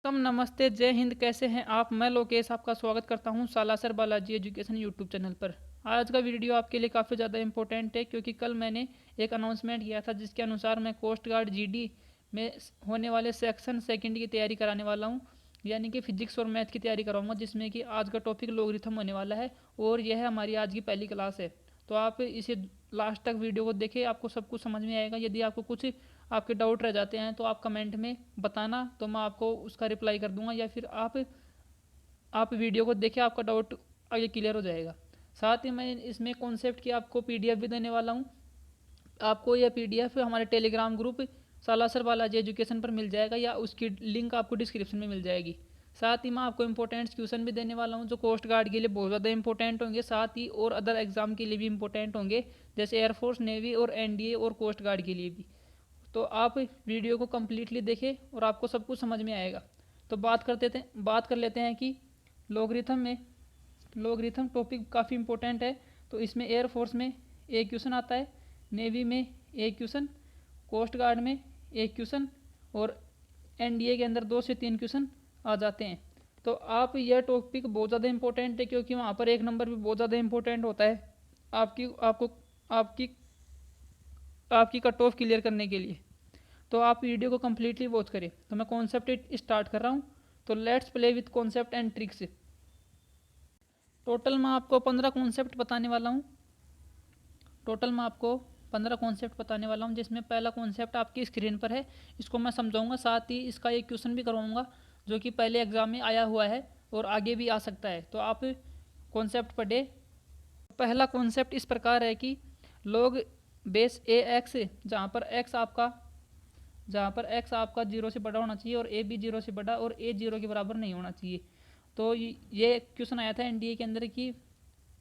नमस्ते, जय हिंद। कैसे हैं आप? मैं लोकेश आपका स्वागत करता हूं Salasar Balaji education YouTube channel पर। आज का वीडियो आपके लिए काफ़ी ज़्यादा इंपॉर्टेंट है क्योंकि कल मैंने एक अनाउंसमेंट किया था जिसके अनुसार मैं कोस्ट गार्ड जीडी में होने वाले सेक्शन सेकंड की तैयारी कराने वाला हूं, यानी कि फिजिक्स और मैथ की तैयारी कराऊंगा, जिसमें कि आज का टॉपिक लॉगरिथम होने वाला है और यह हमारी आज की पहली क्लास है। तो आप इसे लास्ट तक वीडियो को देखें, आपको सब कुछ समझ में आएगा। यदि आपको कुछ आपके डाउट रह जाते हैं तो आप कमेंट में बताना, तो मैं आपको उसका रिप्लाई कर दूंगा, या फिर आप वीडियो को देखें, आपका डाउट आगे क्लियर हो जाएगा। साथ ही मैं इसमें कॉन्सेप्ट की आपको पीडीएफ भी देने वाला हूँ। आपको यह पीडीएफ हमारे Telegram group Salasar Balaji education पर मिल जाएगा, या उसकी लिंक आपको डिस्क्रिप्शन में मिल जाएगी। साथ ही मैं आपको इंपॉर्टेंट क्वेश्चन भी देने वाला हूँ जो कोस्ट गार्ड के लिए बहुत ज़्यादा इंपॉर्टेंट होंगे, साथ ही और अदर एग्जाम के लिए भी इंपॉर्टेंट होंगे, जैसे एयरफोर्स, नेवी और एनडीए और कोस्ट गार्ड के लिए भी। तो आप वीडियो को कम्प्लीटली देखें और आपको सब कुछ समझ में आएगा। तो बात कर लेते हैं कि लॉगरिथम में लॉगरिथम टॉपिक काफ़ी इंपॉर्टेंट है। तो इसमें एयरफोर्स में एक क्वेश्चन आता है, नेवी में एक क्वेश्चन, कोस्ट गार्ड में एक क्वेश्चन और एनडीए के अंदर 2 से 3 क्वेश्चन आ जाते हैं। तो आप यह टॉपिक बहुत ज़्यादा इंपॉर्टेंट है क्योंकि वहाँ पर एक नंबर भी बहुत ज़्यादा इंपॉर्टेंट होता है आपकी आपको आपकी आपकी कट ऑफ क्लियर करने के लिए। तो आप वीडियो को कम्प्लीटली वॉच करें। तो मैं कॉन्सेप्ट स्टार्ट कर रहा हूँ। तो let's play with concept and tricks. Total मैं आपको 15 कॉन्सेप्ट बताने वाला हूँ। टोटल मैं आपको 15 कॉन्सेप्ट बताने वाला हूँ, जिसमें पहला कॉन्सेप्ट आपकी स्क्रीन पर है, इसको मैं समझाऊंगा। साथ ही इसका एक क्वेश्चन भी करवाऊंगा जो कि पहले एग्जाम में आया हुआ है और आगे भी आ सकता है। तो आप कॉन्सेप्ट पढ़े। पहला कॉन्सेप्ट इस प्रकार है कि लोग बेस ए एक्स, जहाँ पर एक्स आपका 0 से बड़ा होना चाहिए और ए भी 0 से बड़ा और ए 0 के बराबर नहीं होना चाहिए। तो ये क्वेश्चन आया था एनडीए के अंदर कि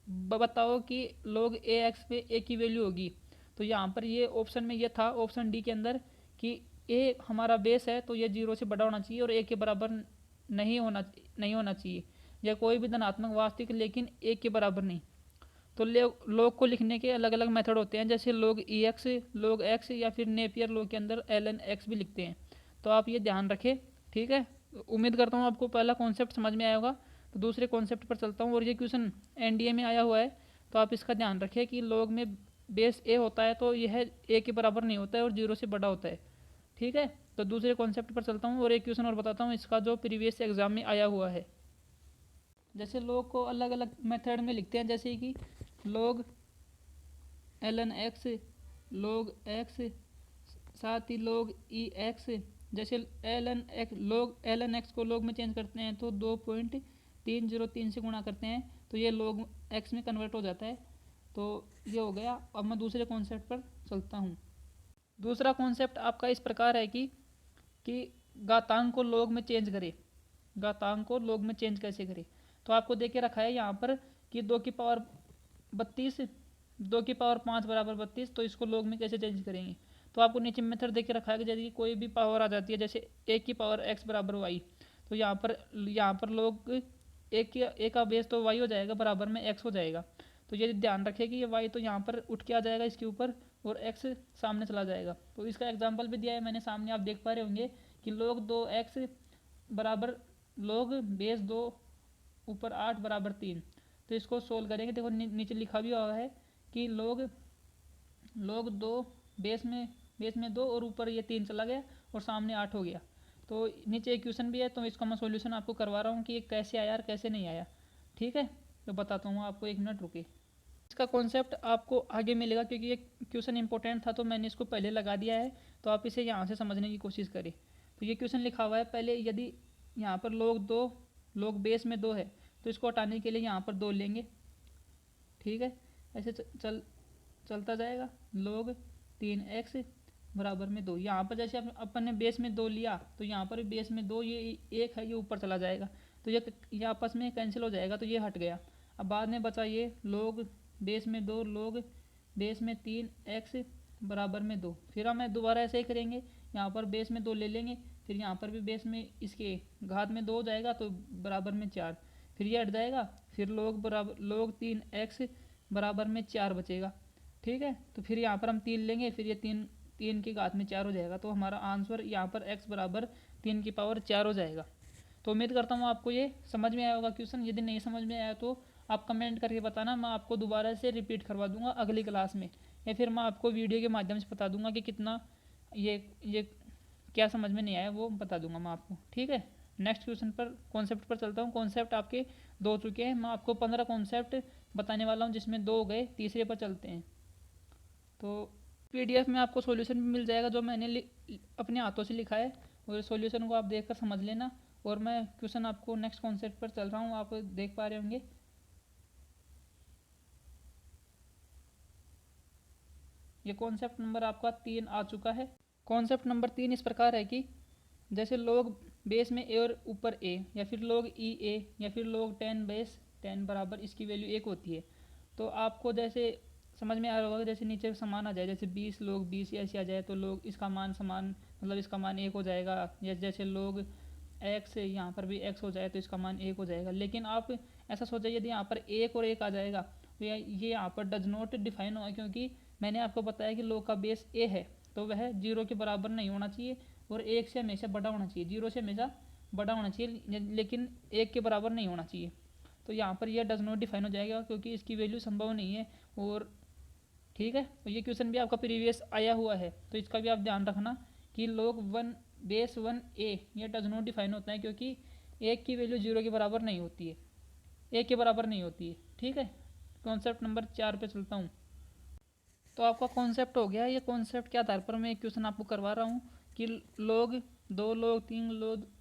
बताओ कि लोग ए एक्स पे ए की वैल्यू होगी। तो यहाँ पर ये ऑप्शन में ये था, ऑप्शन डी के अंदर, कि ए हमारा बेस है तो ये 0 से बड़ा होना चाहिए और ए के बराबर नहीं होना चाहिए, या कोई भी धनात्मक वास्तविक लेकिन ए के बराबर नहीं। तो लोग को लिखने के अलग अलग मेथड होते हैं, जैसे लोग ई एक्स, लोग एक्स, या फिर नेपियर लोग के अंदर एल एन एक्स भी लिखते हैं। तो आप ये ध्यान रखें, ठीक है। उम्मीद करता हूँ आपको पहला कॉन्सेप्ट समझ में आया होगा। तो दूसरे कॉन्सेप्ट पर चलता हूँ, और ये क्वेश्चन एनडीए में आया हुआ है। तो आप इसका ध्यान रखें कि लोग में बेस ए होता है तो यह ए के बराबर नहीं होता है और 0 से बड़ा होता है, ठीक है। तो दूसरे कॉन्सेप्ट पर चलता हूँ और एक क्वेश्चन और बताता हूँ इसका जो प्रीवियस एग्जाम में आया हुआ है। जैसे लोग को अलग अलग मेथड में लिखते हैं, जैसे कि लोग एल एन एक्स, लोग एक्स, साथ ही लोग ई एक्स। जैसे लोग एल एन एक्स को लोग में चेंज करते हैं तो 2.303 से गुणा करते हैं तो ये लोग एक्स में कन्वर्ट हो जाता है। तो ये हो गया। अब मैं दूसरे कॉन्सेप्ट पर चलता हूँ। दूसरा कॉन्सेप्ट आपका इस प्रकार है कि घातांक को लोग में चेंज करें। घातांक को लोग में चेंज कैसे करें? तो आपको दे के रखा है यहाँ पर कि 2 की पावर 32, 2 की पावर 5 बराबर 32। तो इसको लोग में कैसे चेंज करेंगे? तो आपको नीचे मेथड दे के रखा है कि यदि कोई भी पावर आ जाती है, जैसे 1 की पावर x बराबर y, तो यहाँ पर लोग एक का बेस तो y हो जाएगा, बराबर में x हो जाएगा। तो ये ध्यान रखें कि ये y तो यहाँ पर उठ के आ जाएगा इसके ऊपर और x सामने चला जाएगा। तो इसका एग्जाम्पल भी दिया है मैंने सामने, आप देख पा रहे होंगे कि लोग 2x बराबर लोग बेस 2 ऊपर 8 बराबर 3। तो इसको सोल्व करेंगे। देखो नीचे लिखा भी हुआ है कि लोग 2 बेस में 2 और ऊपर ये 3 चला गया और सामने 8 हो गया। तो नीचे एक क्वेश्चन भी है, तो इसका मैं सॉल्यूशन आपको करवा रहा हूँ कि ये कैसे आया और कैसे नहीं आया, ठीक है। तो बताता हूँ आपको, 1 मिनट रुकिए। इसका कॉन्सेप्ट आपको आगे मिलेगा क्योंकि ये क्वेश्चन इंपॉर्टेंट था तो मैंने इसको पहले लगा दिया है। तो आप इसे यहाँ से समझने की कोशिश करें। तो ये क्वेश्चन लिखा हुआ है पहले, यदि यहाँ पर लोग बेस में 2 है तो इसको हटाने के लिए यहाँ पर 2 लेंगे, ठीक है। ऐसे चलता जाएगा। लोग 3x बराबर में 2, यहाँ पर जैसे अपन ने बेस में 2 लिया तो यहाँ पर बेस में 2, ये 1 है, ये ऊपर चला जाएगा तो ये आपस में कैंसिल हो जाएगा, तो ये हट गया। अब बाद में बचा ये लोग बेस में 2, लोग बेस में 3x बराबर में 2। फिर हम दोबारा ऐसे ही करेंगे, यहाँ पर बेस में 2 ले लेंगे, फिर यहाँ पर भी बेस में इसके घात में 2 हो जाएगा तो बराबर में 4, फिर ये हट जाएगा। फिर लोग 3x बराबर में 4 बचेगा, ठीक है। तो फिर यहाँ पर हम 3 लेंगे, फिर ये 3 की घात में 4 हो जाएगा। तो हमारा आंसर यहाँ पर x बराबर 3 की पावर 4 हो जाएगा। तो उम्मीद करता हूँ आपको ये समझ में आया होगा क्वेश्चन। यदि नहीं समझ में आया तो आप कमेंट करके बताना, मैं आपको दोबारा से रिपीट करवा दूंगा अगली क्लास में, या फिर मैं आपको वीडियो के माध्यम से बता दूंगा कि कितना ये क्या समझ में नहीं आया, वो बता दूंगा मैं आपको। ठीक है, नेक्स्ट क्वेश्चन पर कॉन्सेप्ट पर चलता हूँ। कॉन्सेप्ट आपके 2 हो चुके हैं, मैं आपको 15 कॉन्सेप्ट बताने वाला हूँ, जिसमें 2 हो गए, तीसरे पर चलते हैं। तो पीडीएफ में आपको सॉल्यूशन भी मिल जाएगा जो मैंने अपने हाथों से लिखा है, और सॉल्यूशन को आप देख कर समझ लेना। और मैं क्वेश्चन आपको नेक्स्ट कॉन्सेप्ट पर चल रहा हूँ, आप देख पा रहे होंगे। ये कॉन्सेप्ट नंबर आपका 3 आ चुका है। कॉन्सेप्ट नंबर 3 इस प्रकार है कि जैसे लोग बेस में ए और ऊपर ए, या फिर लोग ई ए, या फिर लोग 10 बेस 10 बराबर इसकी वैल्यू 1 होती है। तो आपको जैसे समझ में आ रहा होगा, जैसे नीचे समान आ जाए, जैसे 20 लोग 20 ऐसे आ जाए तो लोग इसका मान समान, मतलब इसका मान 1 हो जाएगा। या जैसे लोग एक्स, यहाँ पर भी एक्स हो जाए तो इसका मान 1 हो जाएगा। लेकिन आप ऐसा सोचिए, यदि यहाँ पर 1 और 1 आ जाएगा तो ये यहाँ पर डज नॉट डिफाइन होगा, क्योंकि मैंने आपको बताया कि लोग का बेस ए है, तो वह 0 के बराबर नहीं होना चाहिए, और 1 से हमेशा बड़ा होना चाहिए, 0 से हमेशा बड़ा होना चाहिए, लेकिन 1 के बराबर नहीं होना चाहिए। तो यहाँ पर यह डज नॉट डिफाइन हो जाएगा, क्योंकि इसकी वैल्यू संभव नहीं है। और ठीक है, तो ये क्वेश्चन भी आपका प्रीवियस आया हुआ है, तो इसका भी आप ध्यान रखना कि लोग 1 बेस 1 ए ये डज नॉट डिफाइन होता है, क्योंकि 1 की वैल्यू 0 के बराबर नहीं होती है, 1 के बराबर नहीं होती है। ठीक है, कॉन्सेप्ट नंबर 4 पे चलता हूँ। तो आपका कॉन्सेप्ट हो गया। ये कॉन्सेप्ट के आधार पर मैं एक क्वेश्चन आपको करवा रहा हूँ कि लोग 2 लोग 3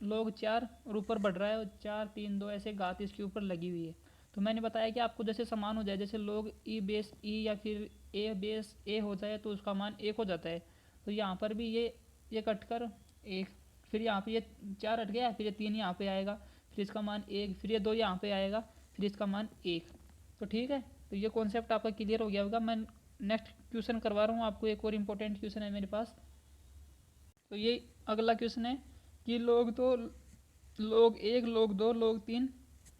लोग 4 और ऊपर बढ़ रहा है, और 4 3 2 ऐसे घात इसके ऊपर लगी हुई है। तो मैंने बताया कि आपको जैसे समान हो जाए, जैसे लोग ई बेस ई या फिर ए बेस ए हो जाए तो उसका मान 1 हो जाता है। तो यहाँ पर भी ये कट कर 1, फिर यहाँ पे ये 4 हट गया, फिर ये 3 यहाँ पे आएगा, फिर इसका मान 1, फिर ये 2 यहाँ पे आएगा, फिर इसका मान 1। तो ठीक है, तो ये कॉन्सेप्ट आपका क्लियर हो गया होगा। मैं नेक्स्ट क्वेश्चन करवा रहा हूँ आपको, एक और इम्पोर्टेंट क्वेश्चन है मेरे पास। तो ये अगला क्वेश्चन है कि लोग 1 लोग 2 लोग 3,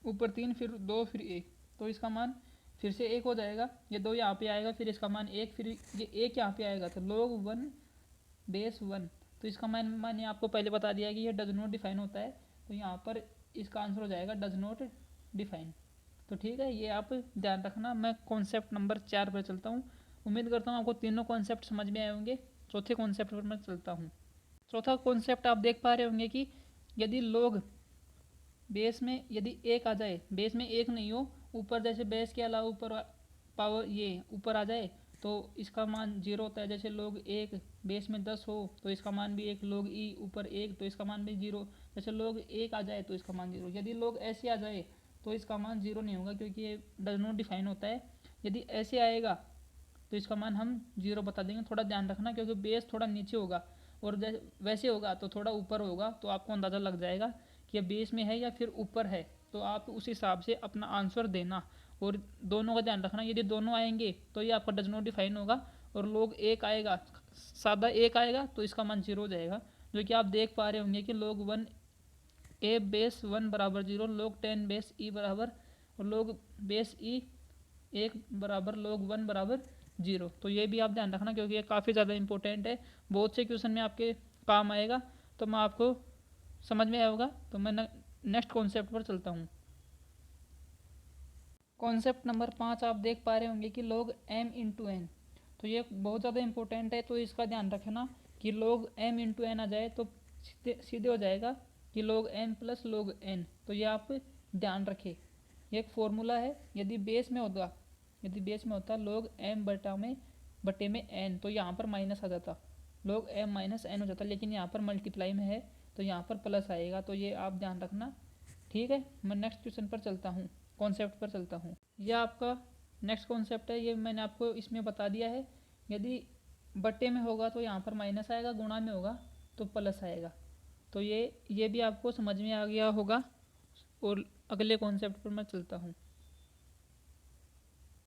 ऊपर 3 फिर 2 फिर 1, तो इसका मान फिर से 1 हो जाएगा। ये 2 यहाँ पे आएगा, फिर इसका मान 1, फिर ये 1 यहाँ पे आएगा, तो लोग 1 बेस 1। तो इसका मान मैंने आपको पहले बता दिया कि ये डज नॉट डिफाइन होता है, तो यहाँ पर इसका आंसर हो जाएगा डज नॉट डिफाइन। तो ठीक है, ये आप ध्यान रखना। मैं कॉन्सेप्ट नंबर 4 पर चलता हूँ। उम्मीद करता हूँ आपको तीनों कॉन्सेप्ट समझ में आए होंगे। चौथे कॉन्सेप्ट पर मैं चलता हूँ। चौथा कॉन्सेप्ट आप देख पा रहे होंगे कि यदि लोग बेस में यदि 1 आ जाए, बेस में 1 नहीं हो, ऊपर जैसे बेस के अलावा ऊपर पावर ये ऊपर आ जाए तो इसका मान 0 होता है। जैसे लोग 1 बेस में 10 हो तो इसका मान भी 1, लोग ई ऊपर 1 तो इसका मान भी 0। जैसे लोग 1 आ जाए तो इसका मान 0। यदि लोग ऐसे आ जाए तो इसका मान 0 नहीं होगा, क्योंकि ये डज नॉट डिफाइन होता है। यदि ऐसे आएगा तो इसका मान हम 0 बता देंगे। थोड़ा ध्यान रखना, क्योंकि बेस थोड़ा नीचे होगा, और वैसे होगा तो थोड़ा ऊपर होगा, तो आपको अंदाज़ा लग जाएगा कि ये बेस में है या फिर ऊपर है। तो आप उस हिसाब से अपना आंसर देना, और दोनों का ध्यान रखना। यदि दोनों आएंगे तो ये आपका डज नॉट डिफाइन होगा, और लोग 1 आएगा, सादा 1 आएगा तो इसका मान 0 हो जाएगा। जो कि आप देख पा रहे होंगे कि लोग 1 ए बेस 1 बराबर 0, लोग 10 बेस ई बराबर, और लोग बेस ई 1 बराबर, लोग 1 बराबर 0। तो ये भी आप ध्यान रखना, क्योंकि ये काफ़ी ज़्यादा इंपॉर्टेंट है, बहुत से क्वेश्चन में आपके काम आएगा। तो मैं आपको समझ में आया होगा। तो मैं नेक्स्ट कॉन्सेप्ट पर चलता हूँ। कॉन्सेप्ट नंबर 5 आप देख पा रहे होंगे कि लोग m इंटू एन। तो ये बहुत ज़्यादा इंपॉर्टेंट है, तो इसका ध्यान रखना कि लोग m इंटू एन आ जाए तो सीधे हो जाएगा कि लोग m प्लस लोग n। तो ये आप ध्यान रखें, ये एक फॉर्मूला है। यदि बेस में होता लोग m बटे में n, तो यहाँ पर माइनस आ जाता, लोग m माइनस n हो जाता, लेकिन यहाँ पर मल्टीप्लाई में है तो यहाँ पर प्लस आएगा। तो ये आप ध्यान रखना। ठीक है, मैं नेक्स्ट क्वेश्चन पर चलता हूँ, कॉन्सेप्ट पर चलता हूँ। यह आपका नेक्स्ट कॉन्सेप्ट है, ये मैंने आपको इसमें बता दिया है। यदि बट्टे में होगा तो यहाँ पर माइनस आएगा, गुणा में होगा तो प्लस आएगा। तो ये भी आपको समझ में आ गया होगा। और अगले कॉन्सेप्ट पर मैं चलता हूँ।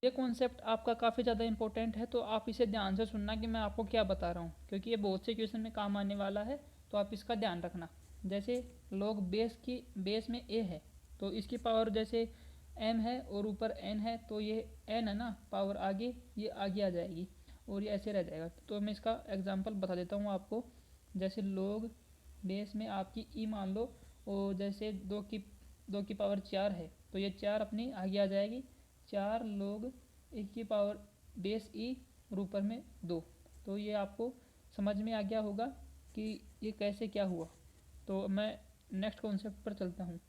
ये कॉन्सेप्ट आपका काफ़ी ज़्यादा इंपॉर्टेंट है, तो आप इसे ध्यान से सुनना कि मैं आपको क्या बता रहा हूँ, क्योंकि ये बहुत से क्वेश्चन में काम आने वाला है। तो आप इसका ध्यान रखना। जैसे लोग बेस में ए है, तो इसकी पावर जैसे m है और ऊपर n है, तो ये n है ना, पावर आगे ये आगे आ जाएगी और ये ऐसे रह जाएगा। तो मैं इसका एग्जांपल बता देता हूँ आपको। जैसे लोग बेस में आपकी ई मान लो, और जैसे दो की पावर 4 है तो ये 4 अपनी आगे आ जाएगी, 4 लोग ए की पावर बेस ई और ऊपर में 2। तो ये आपको समझ में आ गया होगा कि ये कैसे क्या हुआ। तो मैं नेक्स्ट कॉन्सेप्ट पर चलता हूँ।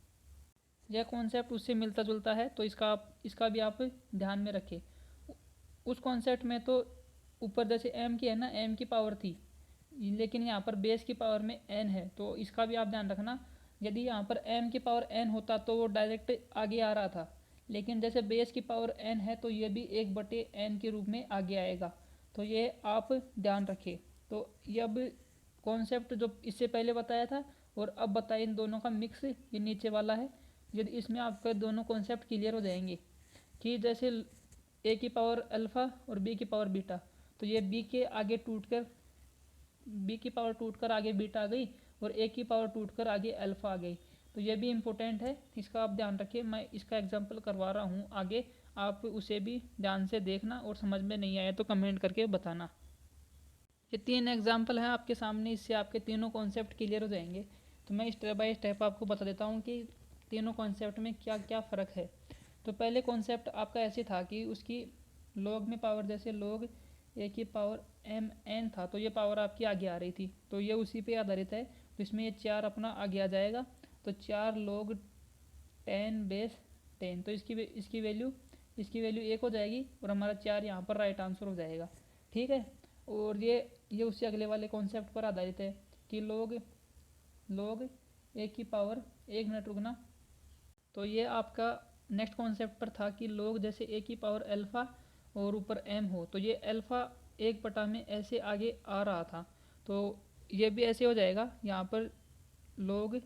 यह कॉन्सेप्ट उससे मिलता जुलता है तो इसका भी आप ध्यान में रखें। उस कॉन्सेप्ट में तो ऊपर जैसे एम की है ना, एम की पावर थी, लेकिन यहाँ पर बेस की पावर में एन है, तो इसका भी आप ध्यान रखना। यदि यहाँ पर एम की पावर एन होता तो वो डायरेक्ट आगे आ रहा था, लेकिन जैसे बेस की पावर एन है तो ये भी 1/n के रूप में आगे आएगा। तो ये आप ध्यान रखें। तो ये अब कॉन्सेप्ट जो इससे पहले बताया था और अब बताया, इन दोनों का मिक्स ये नीचे वाला है। यदि इसमें आपके दोनों कॉन्सेप्ट क्लियर हो जाएंगे कि जैसे ए की पावर अल्फ़ा और बी की पावर बीटा, तो ये बी की पावर टूटकर आगे बीटा आ गई और ए की पावर टूटकर आगे अल्फ़ा आ गई। तो ये भी इम्पोर्टेंट है, इसका आप ध्यान रखिए। मैं इसका एग्जांपल करवा रहा हूँ आगे, आप उसे भी ध्यान से देखना और समझ में नहीं आया तो कमेंट करके बताना। ये 3 एग्जाम्पल हैं आपके सामने, इससे आपके तीनों कॉन्सेप्ट क्लियर हो जाएंगे। तो मैं स्टेप बाय स्टेप आपको बता देता हूँ कि तीनों कॉन्सेप्ट में क्या क्या फ़र्क है। तो पहले कॉन्सेप्ट आपका ऐसे था कि उसकी लॉग में पावर, जैसे लॉग ए की पावर एम एन था तो ये पावर आपकी आगे आ रही थी, तो ये उसी पे आधारित है। तो इसमें ये 4 अपना आगे आ जाएगा, तो 4 लॉग 10 बेस 10, तो इसकी वैल्यू 1 हो जाएगी और हमारा 4 यहाँ पर राइट आंसर हो जाएगा। ठीक है। और ये उससे अगले वाले कॉन्सेप्ट पर आधारित है कि लॉग ए की पावर, 1 मिनट रुकना। तो ये आपका नेक्स्ट कॉन्सेप्ट पर था कि लोग जैसे ए की पावर अल्फ़ा और ऊपर एम हो, तो ये अल्फ़ा 1 बटा में ऐसे आगे आ रहा था, तो ये भी ऐसे हो जाएगा। यहाँ पर लोग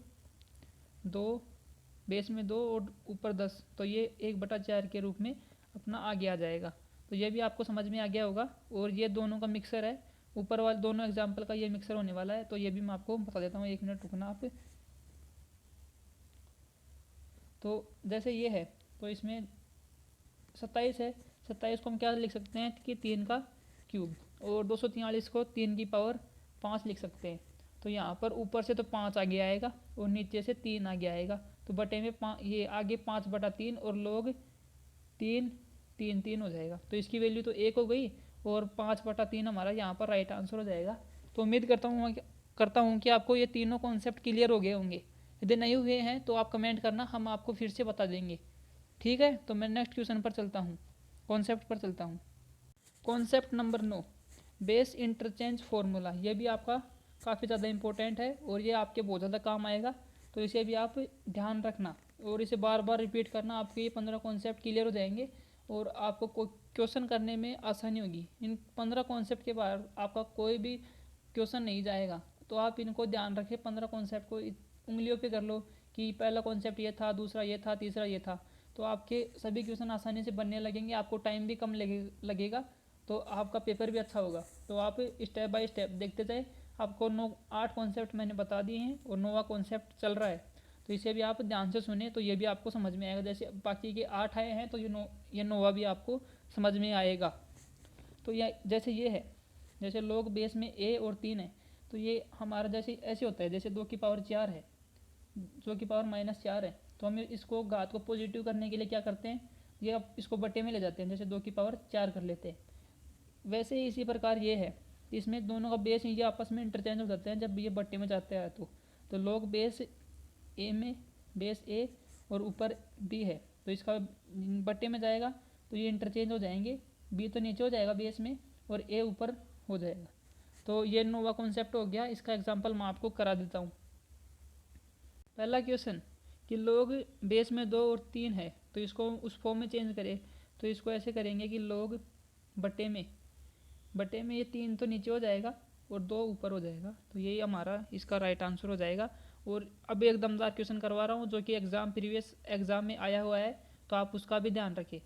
2 बेस में 2 और ऊपर 10, तो ये 1/4 के रूप में अपना आगे आ जाएगा। तो ये भी आपको समझ में आ गया होगा। और ये दोनों का मिक्सर है, ऊपर वाले दोनों एग्जाम्पल का ये मिक्सर होने वाला है, तो ये भी मैं आपको बता देता हूँ। 1 मिनट रुकना आप। तो जैसे ये है तो इसमें 27 है, 27 को हम क्या लिख सकते हैं कि 3 का क्यूब, और 243 को 3 की पावर 5 लिख सकते हैं। तो यहाँ पर ऊपर से तो 5 आगे आएगा और नीचे से 3 आगे आएगा, तो बटे में ये आगे 5/3 और लोग 3 3 3 हो जाएगा। तो इसकी वैल्यू तो 1 हो गई और 5/3 हमारा यहाँ पर राइट आंसर हो जाएगा। तो उम्मीद करता हूँ कि आपको ये तीनों कॉन्सेप्ट क्लियर हो गए होंगे। यदि नहीं हुए हैं तो आप कमेंट करना, हम आपको फिर से बता देंगे। ठीक है। तो मैं नेक्स्ट क्वेश्चन पर चलता हूँ, कॉन्सेप्ट पर चलता हूँ। Concept number 9, base interchange formula. ये भी आपका काफ़ी ज़्यादा इंपॉर्टेंट है और ये आपके बहुत ज़्यादा काम आएगा, तो इसे भी आप ध्यान रखना और इसे बार बार रिपीट करना। आपके ये 15 कॉन्सेप्ट क्लियर हो जाएंगे और आपको क्वेश्चन करने में आसानी होगी। इन 15 कॉन्सेप्ट के बाद आपका कोई भी क्वेश्चन नहीं जाएगा, तो आप इनको ध्यान रखें। 15 कॉन्सेप्ट को उंगलियों पे कर लो कि पहला कॉन्सेप्ट ये था, दूसरा ये था, तीसरा ये था, तो आपके सभी क्वेश्चन आसानी से बनने लगेंगे। आपको टाइम भी कम लगेगा, तो आपका पेपर भी अच्छा होगा। तो आप स्टेप बाय स्टेप देखते जाए। आपको 8 कॉन्सेप्ट मैंने बता दिए हैं और 9वां कॉन्सेप्ट चल रहा है, तो इसे भी आप ध्यान से सुने तो ये भी आपको समझ में आएगा। जैसे बाकी के 8 आए हैं तो ये 9वां भी आपको समझ में आएगा। तो जैसे ये है, जैसे लोग बेस में ए और 3 है, तो ये हमारा जैसे ऐसे होता है। जैसे 2 की पावर 4 है, 2 की पावर -4 है, तो हम इसको घात को पॉजिटिव करने के लिए क्या करते हैं, ये अब इसको बटे में ले जाते हैं, जैसे 2 की पावर 4 कर लेते हैं। वैसे ही इसी प्रकार ये है, इसमें दोनों का बेस ये आपस में इंटरचेंज हो जाते हैं जब ये बट्टे में जाते हैं। तो लोग बेस ए और ऊपर बी है, तो इसका बट्टे में जाएगा तो ये इंटरचेंज हो जाएंगे। बी तो नीचे हो जाएगा बेस में और ए ऊपर हो जाएगा। तो ये 9वां कॉन्सेप्ट हो गया। इसका एग्जाम्पल मैं आपको करा देता हूँ। पहला क्वेश्चन कि लोग बेस में 2 और 3 है, तो इसको उस फॉर्म में चेंज करें। तो इसको ऐसे करेंगे कि लोग बटे में ये 3 तो नीचे हो जाएगा और 2 ऊपर हो जाएगा, तो यही हमारा इसका राइट आंसर हो जाएगा। और अब एक दमदार क्वेश्चन करवा रहा हूँ जो कि प्रीवियस एग्जाम में आया हुआ है, तो आप उसका भी ध्यान रखें।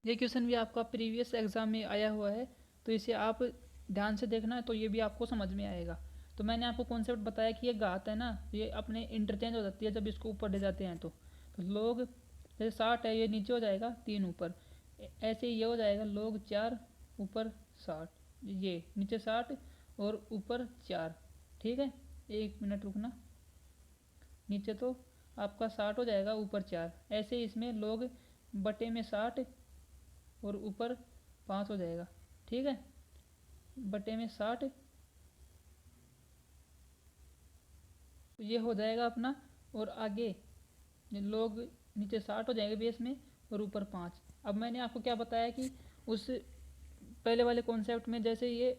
ये क्वेश्चन भी आपका प्रीवियस एग्जाम में आया हुआ है, तो इसे आप ध्यान से देखना, तो ये भी आपको समझ में आएगा। तो मैंने आपको कॉन्सेप्ट बताया कि ये घात है ना, ये अपने इंटरचेंज हो जाती है जब इसको ऊपर ले जाते हैं। तो लोग जैसे 60 है, ये नीचे हो जाएगा 3 ऊपर, ऐसे ही ये हो जाएगा लोग 4 ऊपर 60, ये नीचे 60 और ऊपर 4। ठीक है। 1 मिनट रुकना। नीचे तो आपका 60 हो जाएगा, ऊपर 4। ऐसे इसमें log बटे में 60 और ऊपर 5 हो जाएगा। ठीक है, बटे में 60 ये हो जाएगा अपना। और आगे लोग नीचे 60 हो जाएंगे बेस में और ऊपर 5। अब मैंने आपको क्या बताया कि उस पहले वाले कॉन्सेप्ट में जैसे ये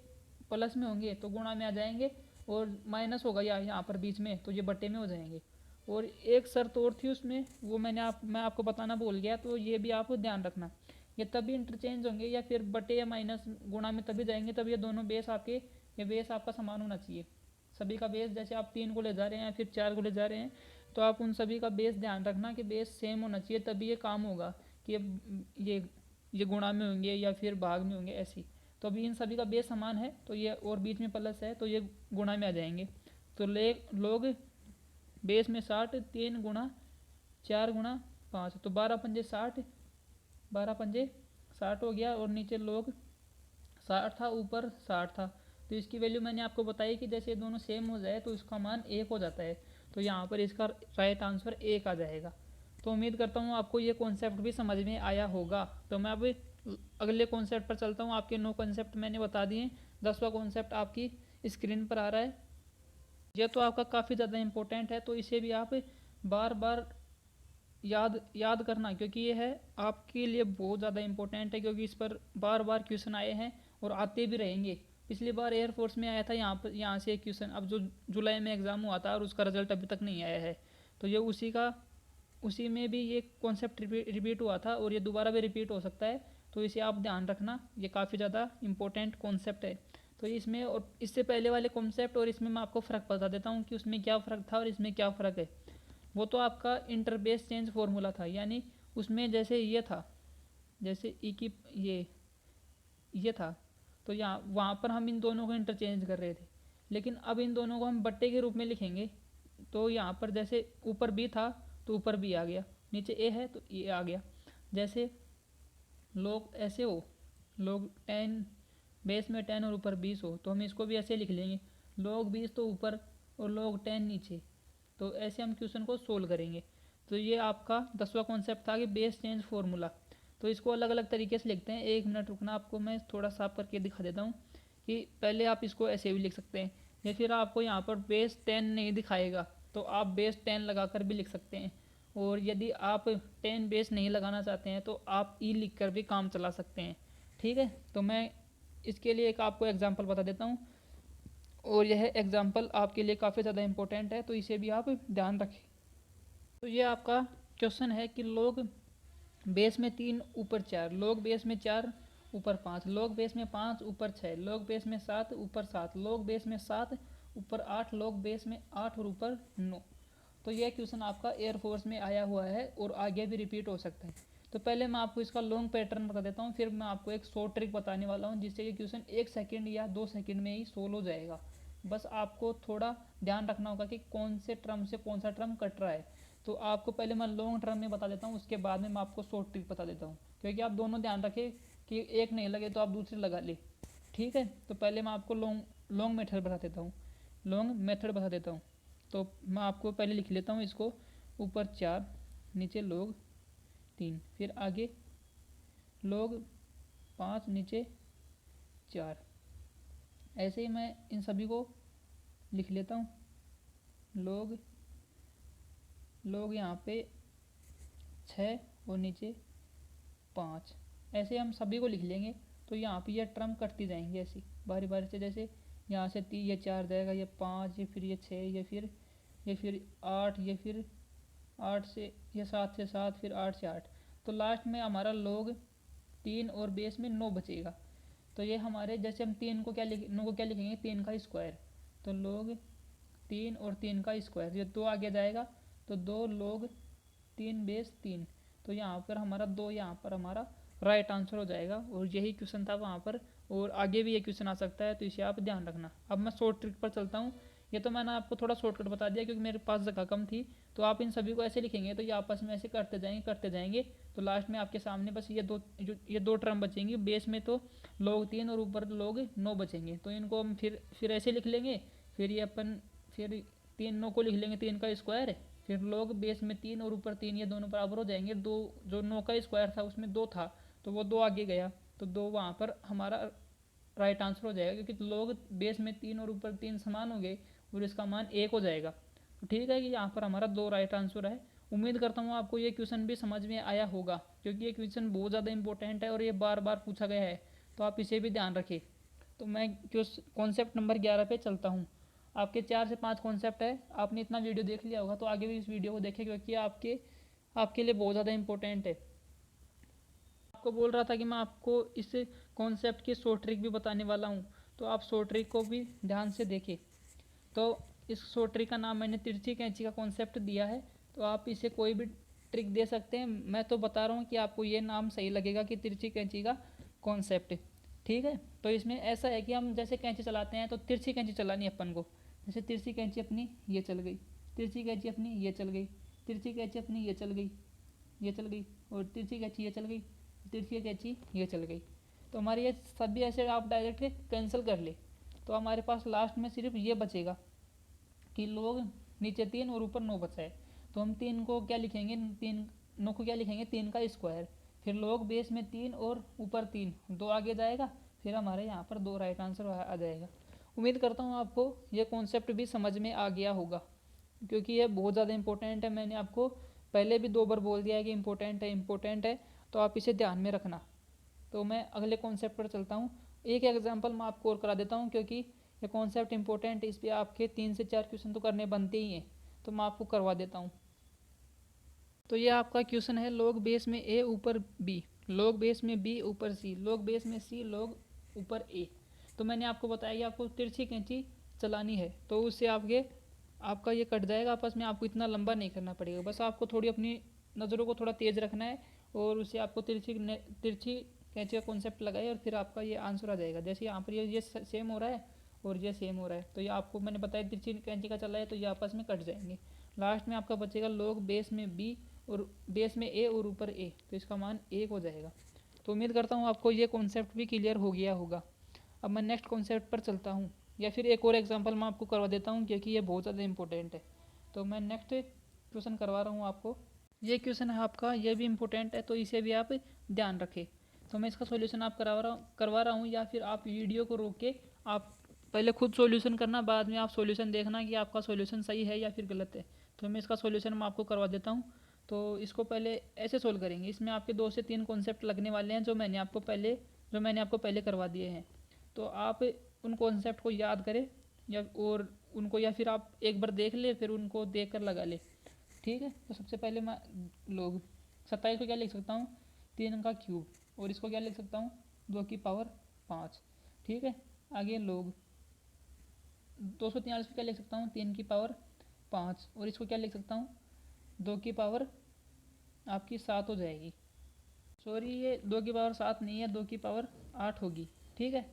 प्लस में होंगे तो गुणा में आ जाएंगे, और माइनस होगा यहाँ पर बीच में तो ये बटे में हो जाएंगे। और एक शर्त और थी उसमें, वो मैं आपको बताना भूल गया, तो ये भी आप ध्यान रखना। ये तभी इंटरचेंज होंगे या फिर बटे या माइनस गुणा में तभी जाएंगे, तब ये दोनों बेस आपके, ये बेस आपका समान होना चाहिए। सभी का बेस, जैसे आप 3 को ले जा रहे हैं या फिर 4 को ले जा रहे हैं, तो आप उन सभी का बेस ध्यान रखना कि बेस सेम होना चाहिए, तभी ये काम होगा कि ये ये गुणा में होंगे या फिर भाग में होंगे ऐसी। तो अभी इन सभी का बेस समान है, तो ये और बीच में प्लस है तो ये गुणा में आ जाएंगे। तो लोग बेस में 60, 3 गुणा 4 गुणा 5, तो 12 पंजे 60, 12 पंजे 60 हो गया। और नीचे लोग 60 था, ऊपर 60 था, तो इसकी वैल्यू मैंने आपको बताई कि जैसे ये दोनों सेम हो जाए तो इसका मान 1 हो जाता है, तो यहाँ पर इसका राइट आंसर 1 आ जाएगा। तो उम्मीद करता हूँ आपको ये कॉन्सेप्ट भी समझ में आया होगा। तो मैं अब अगले कॉन्सेप्ट पर चलता हूँ। आपके 9 कॉन्सेप्ट मैंने बता दिए, 10वां कॉन्सेप्ट आपकी स्क्रीन पर आ रहा है। ये तो आपका काफ़ी ज़्यादा इंपॉर्टेंट है, तो इसे भी आप बार बार याद याद करना, क्योंकि ये है आपके लिए बहुत ज़्यादा इंपॉर्टेंट है, क्योंकि इस पर बार बार क्वेश्चन आए हैं और आते भी रहेंगे। पिछली बार एयरफोर्स में आया था यहाँ से एक क्वेश्चन, अब जो जुलाई में एग्ज़ाम हुआ था और उसका रिजल्ट अभी तक नहीं आया है, तो ये उसी में भी ये कॉन्सेप्ट रिपीट हुआ था और ये दोबारा भी रिपीट हो सकता है, तो इसे आप ध्यान रखना। ये काफ़ी ज़्यादा इंपॉर्टेंट कॉन्सेप्ट है। तो इसमें और इससे पहले वाले कॉन्सेप्ट और इसमें मैं आपको फ़र्क बता देता हूँ कि उसमें क्या फ़र्क था और इसमें क्या फ़र्क है। वो तो आपका इंटरबेस चेंज फार्मूला था, यानी उसमें जैसे ये था, जैसे ई की ये था, तो यहाँ वहाँ पर हम इन दोनों को इंटरचेंज कर रहे थे, लेकिन अब इन दोनों को हम बट्टे के रूप में लिखेंगे। तो यहाँ पर जैसे ऊपर बी था तो ऊपर बी आ गया, नीचे ए है तो ए आ गया। जैसे लोग ऐसे हो, लोग 10 बेस में 10 और ऊपर 20 हो, तो हम इसको भी ऐसे लिख लेंगे, लोग 20 तो ऊपर और लोग 10 नीचे। तो ऐसे हम क्वेश्चन को सोल्व करेंगे। तो ये आपका 10वां कॉन्सेप्ट था कि बेस चेंज फार्मूला। तो इसको अलग अलग तरीके से लिखते हैं। 1 मिनट रुकना, आपको मैं थोड़ा साफ करके दिखा देता हूँ कि पहले आप इसको ऐसे भी लिख सकते हैं, या फिर आपको यहाँ पर बेस 10 नहीं दिखाएगा तो आप बेस 10 लगा कर भी लिख सकते हैं। और यदि आप 10 बेस नहीं लगाना चाहते हैं तो आप ई लिख कर भी काम चला सकते हैं। ठीक है, तो मैं इसके लिए एक आपको एग्जाम्पल बता देता हूँ, और यह एग्जाम्पल आपके लिए काफ़ी ज़्यादा इंपॉर्टेंट है, तो इसे भी आप ध्यान रखें। तो ये आपका क्वेश्चन है कि लोग बेस में 3 ऊपर 4, लोग बेस में 4 ऊपर 5, लोग बेस में 5 ऊपर 6, लोग बेस में 7 ऊपर 7, लोग बेस में 7 ऊपर 8, लोग बेस में 8 और ऊपर 9। तो यह क्वेश्चन आपका एयरफोर्स में आया हुआ है और आगे भी रिपीट हो सकता है। तो पहले मैं आपको इसका लॉन्ग पैटर्न बता देता हूँ, फिर मैं आपको एक शॉर्ट ट्रिक बताने वाला हूँ जिससे ये क्वेश्चन 1 सेकंड या 2 सेकंड में ही सोल्व हो जाएगा। बस आपको थोड़ा ध्यान रखना होगा कि कौन से टर्म से कौन सा टर्म कट रहा है। तो आपको पहले मैं लॉन्ग टर्म में बता देता हूँ, उसके बाद में मैं आपको शॉर्ट ट्रिक बता देता हूँ, क्योंकि आप दोनों ध्यान रखें कि एक नहीं लगे तो आप दूसरे लगा ले। ठीक है, तो पहले मैं आपको लॉन्ग मेथड बता देता हूँ, लॉन्ग मेथड बता देता हूँ। तो मैं आपको पहले लिख लेता हूँ इसको, ऊपर 4, नीचे लोग 3, फिर आगे लोग 5, नीचे 4। ऐसे ही मैं इन सभी को लिख लेता हूँ, लोग यहाँ पे 6 और नीचे 5। ऐसे हम सभी को लिख लेंगे, तो यहाँ पे ये टर्म कटती जाएंगी ऐसी बारी बारी से। जैसे यहाँ से 3, ये 4 जाएगा, ये 5, ये फिर ये 6, ये फिर 8, ये फिर 8 से ये 7 से 7, फिर 8 से 8। तो लास्ट में हमारा लोग 3 और बेस में 9 बचेगा। तो ये हमारे, जैसे हम 3 को क्या 9 को क्या लिखेंगे, 3 का स्क्वायर। तो लोग 3 और 3 का स्क्वायर, ये 2 आगे जाएगा, तो 2 लोग 3 बेस 3। तो यहाँ पर हमारा 2, यहाँ पर हमारा राइट आंसर हो जाएगा। और यही क्वेश्चन था वहाँ पर, और आगे भी ये क्वेश्चन आ सकता है, तो इसे आप ध्यान रखना। अब मैं शॉर्ट ट्रिक पर चलता हूँ। ये तो मैंने आपको थोड़ा शॉर्टकट बता दिया क्योंकि मेरे पास जगह कम थी। तो आप इन सभी को ऐसे लिखेंगे तो ये आपस में ऐसे करते जाएंगे, तो लास्ट में आपके सामने बस ये दो टर्म बचेंगी। बेस में तो लोग 3 और ऊपर लोग 9 बचेंगे, तो इनको हम फिर ऐसे लिख लेंगे। फिर ये अपन फिर 3 9 को लिख लेंगे 3 का स्क्वायर, फिर लोग बेस में 3 और ऊपर 3 ये दोनों बराबर हो जाएंगे। दो जो 9 का स्क्वायर था उसमें 2 था तो वो 2 आगे गया, तो 2 वहाँ पर हमारा राइट आंसर हो जाएगा, क्योंकि लोग बेस में 3 और ऊपर 3 समान हो गए और इसका मान 1 हो जाएगा। तो ठीक है कि यहाँ पर हमारा 2 राइट आंसर है। उम्मीद करता हूँ आपको ये क्वेश्चन भी समझ में आया होगा, क्योंकि ये क्वेश्चन बहुत ज़्यादा इंपॉर्टेंट है और ये बार बार पूछा गया है, तो आप इसे भी ध्यान रखें। तो मैं कॉन्सेप्ट नंबर 11 पे चलता हूँ। आपके 4 से 5 कॉन्सेप्ट है, आपने इतना वीडियो देख लिया होगा तो आगे भी इस वीडियो को देखें, क्योंकि आपके लिए बहुत ज़्यादा इंपॉर्टेंट है। आपको बोल रहा था कि मैं आपको इस कॉन्सेप्ट की शॉर्ट ट्रिक भी बताने वाला हूँ, तो आप शॉर्ट ट्रिक को भी ध्यान से देखें। तो इस शॉर्ट ट्रिक का नाम मैंने तिरछी कैंची का कॉन्सेप्ट दिया है, तो आप इसे कोई भी ट्रिक दे सकते हैं। मैं तो बता रहा हूँ कि आपको ये नाम सही लगेगा कि तिरछी कैंची का कॉन्सेप्ट। ठीक है, तो इसमें ऐसा है कि हम जैसे कैंची चलाते हैं तो तिरछी कैंची चलानी है अपन को। जैसे तिरछी कैंची अपनी ये चल गई, तिरछी कैंची अपनी ये चल गई, तिरछी कैंची अपनी ये चल गई, ये चल गई, और तिरछी कैंची ये चल गई, तिरछी कैंची ये चल गई। तो हमारे ये सभी ऐसे आप डायरेक्ट कैंसिल कर ले, तो हमारे पास लास्ट में सिर्फ ये बचेगा कि लोग नीचे 3 और ऊपर 9 बचा है। तो हम 3 को क्या लिखेंगे, 9 को क्या लिखेंगे, 3 का स्क्वायर। फिर लोग बेस में 3 और ऊपर 3, 2 आगे जाएगा, फिर हमारे यहाँ पर 2 राइट आंसर आ जाएगा। उम्मीद करता हूँ आपको ये कॉन्सेप्ट भी समझ में आ गया होगा, क्योंकि ये बहुत ज़्यादा इंपॉर्टेंट है। मैंने आपको पहले भी 2 बार बोल दिया है कि इम्पोर्टेंट है, इम्पोर्टेंट है, तो आप इसे ध्यान में रखना। तो मैं अगले कॉन्सेप्ट पर चलता हूँ। एक एग्जांपल मैं आपको और करा देता हूँ, क्योंकि ये कॉन्सेप्ट इंपॉर्टेंट है, इस पर आपके 3 से 4 क्वेश्चन तो करने बनते ही हैं, तो मैं आपको करवा देता हूँ। तो ये आपका क्वेश्चन है, लोग बेस में ए ऊपर बी, लोग बेस में बी ऊपर सी, लोग बेस में सी, लोग ऊपर ए। तो मैंने आपको बताया कि आपको तिरछी कैंची चलानी है, तो उससे आपका ये कट जाएगा आपस में, आपको इतना लंबा नहीं करना पड़ेगा, बस आपको थोड़ी अपनी नज़रों को थोड़ा तेज़ रखना है और उससे आपको तिरछी कैंची का कॉन्सेप्ट लगाए और फिर आपका ये आंसर आ जाएगा। जैसे यहाँ पर ये सेम हो रहा है और ये सेम हो रहा है, तो ये आपको मैंने बताया तिरछी कैंची का चला है, तो ये आपस में कट जाएंगे। लास्ट में आपका बचेगा लोग बेस में बी और बेस में ए और ऊपर ए, तो इसका मान 1 हो जाएगा। तो उम्मीद करता हूँ आपको ये कॉन्सेप्ट भी क्लियर हो गया होगा। अब मैं नेक्स्ट कॉन्सेप्ट पर चलता हूँ, या फिर एक और एग्जांपल मैं आपको करवा देता हूँ, क्योंकि ये बहुत ज़्यादा इंपॉर्टेंट है। तो मैं नेक्स्ट क्वेश्चन करवा रहा हूँ आपको। ये क्वेश्चन है आपका, ये भी इंपॉर्टेंट है, तो इसे भी आप ध्यान रखें। तो मैं इसका सॉल्यूशन आप करवा रहा हूँ, या फिर आप वीडियो को रोक के आप पहले खुद सॉल्यूशन करना, बाद में आप सॉल्यूशन देखना कि आपका सॉल्यूशन सही है या फिर गलत है। तो मैं इसका सॉल्यूशन मैं आपको करवा देता हूँ। तो इसको पहले ऐसे सोल्व करेंगे, इसमें आपके 2 से 3 कॉन्सेप्ट लगने वाले हैं जो मैंने आपको पहले करवा दिए हैं। तो आप उन कॉन्सेप्ट को याद करें या फिर आप एक बार देख ले, फिर उनको देख कर लगा ले। ठीक है, तो सबसे पहले मैं लोग 27 को क्या लिख सकता हूँ, 3 का क्यूब, और इसको क्या लिख सकता हूँ, 2 की पावर 5। ठीक है, आगे लोग 243 को क्या लिख सकता हूँ, 3 की पावर 5, और इसको क्या लिख सकता हूँ, 2 की पावर आपकी 7 हो जाएगी। सॉरी, ये 2 की पावर 7 नहीं है, 2 की पावर 8 होगी। ठीक है,